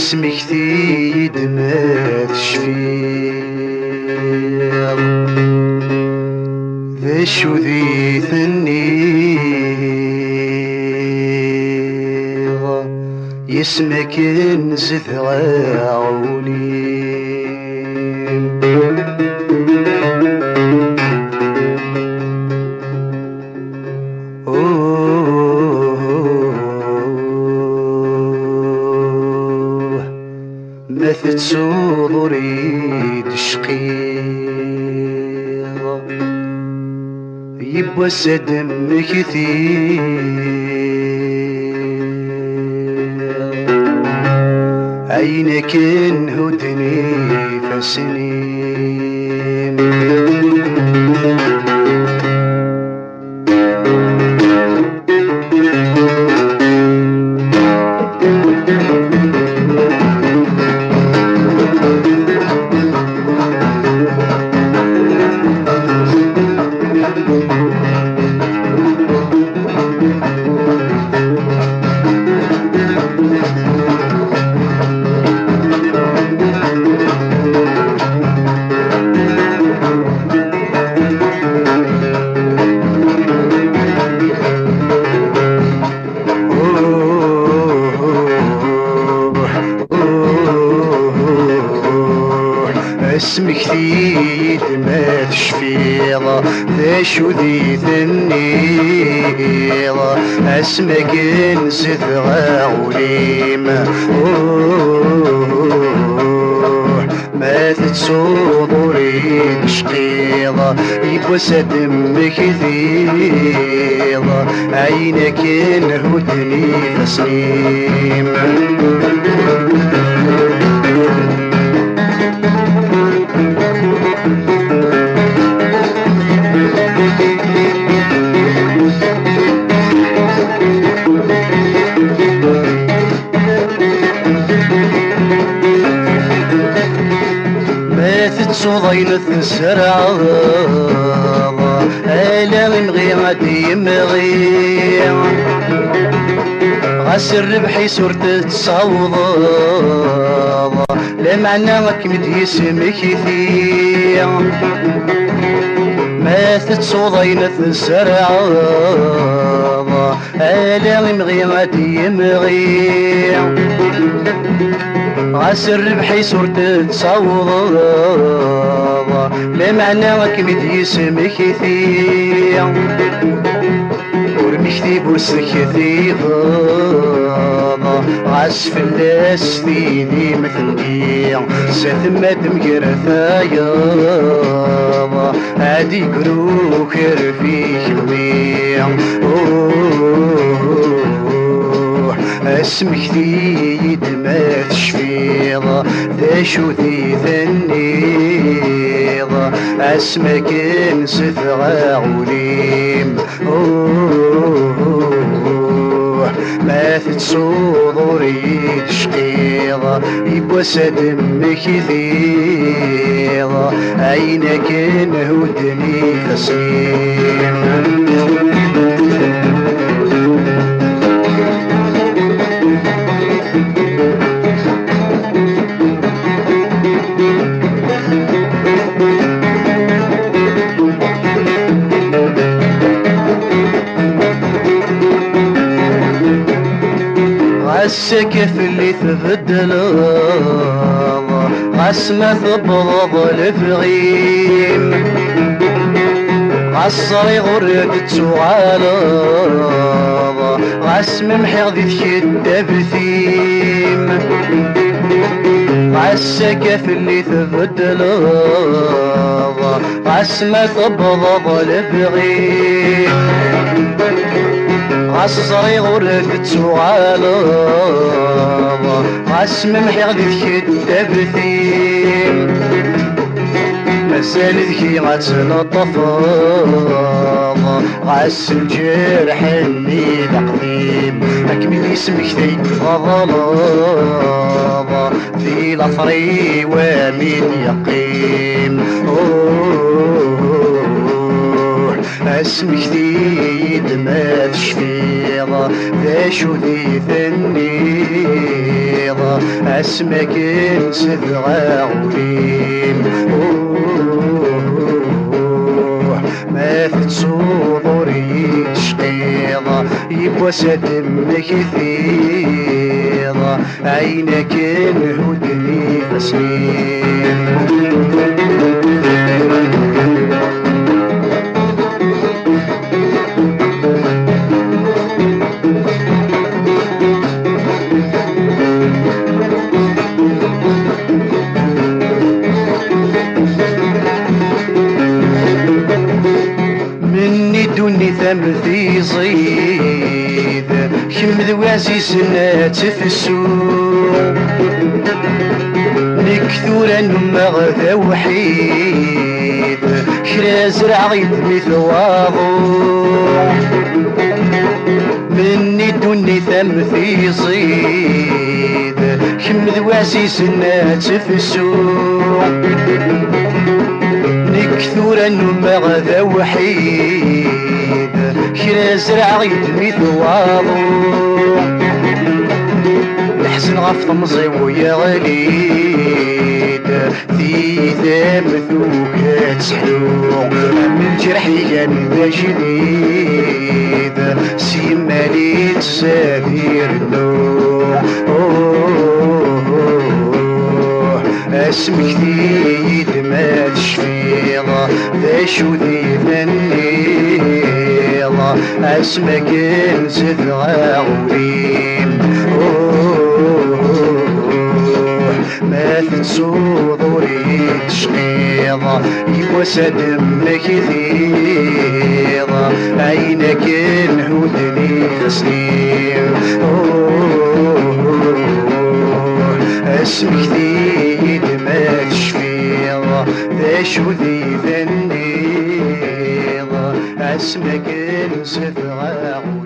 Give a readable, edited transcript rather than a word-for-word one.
اسمك ثيد ما تشفيض ذا شو ذي ثنيض يسمك نزث عولي مثل صدري تشقيض يبوى دم كثير عينك انهدني فسنين اسمك ثيد ما تشفيض ذا شو ذي ثنيض اسمك نزث عوليم ما تتصدري تشقيض يبوى دم كثير عينك انهدني فسنيم صوضين تسرع ألا من غيرة يمغي غسر بحي صورة تصوض لمعنى كمد يسمك كثير ما تتصوضين تسرع ألا من غيرة يمغي غسر بحي صورة تصوض لمعنى كمد يسمك كثير ورمشتي بوسك كثير عسف الناس ثيني مثلني سثمة مقرثايا عادي قروك رفيك ويا اسمك ثيد ما تشفيض ذا شو ذي ثنيض اسمك نزث عوليم ما تتصدري تشقيض يبوى دم كثير عينك انهدني فسنين السكف اللي تبدل عسمة تبضض الفغيم عالصري غرد تسوعال عسم محيض يتشد بثيم عالسكف اللي تبدل عسمة تبضض الفغيم عصري غرد تغالب عسم محيغ ذيك الدبثيم مازال ذكي غتلطف غاس الجرح اللي القديم اكمل اسمك ذي غضلاب في الافري ومن يقيم اسمك ذي ما تشفيض ذا شو ذي ثنيض اسمك انسد غاوليم ما في صدوري تشقيض يبوى سدمك ثيض عينك انهدني فسنين دوني ثم في صيد كم ذوازي سنات في السوق نكثور نمغ وحيد كرا زرع غيد مثل واضوع مني دوني ثم في صيد كم ذوازي سنات في السوق نكثور نمغ وحيد كرا زرع غيد مثل واضوع الحزن غف طمزي ويا غليد في ثامثوك تسحلو من جرحي كان ذا جديد سيمالي تسافير النوع اسمك ذي ما تشفيض ذا شو ذي ثنيض اسمك انسد غاوليم ما في صدوري تشقيض يبوى سدمك ثيض عينك انهدني فسنين اسمك ذي ما تشفيض ذا شو ذي ثنيض اسمك انسد غاوليم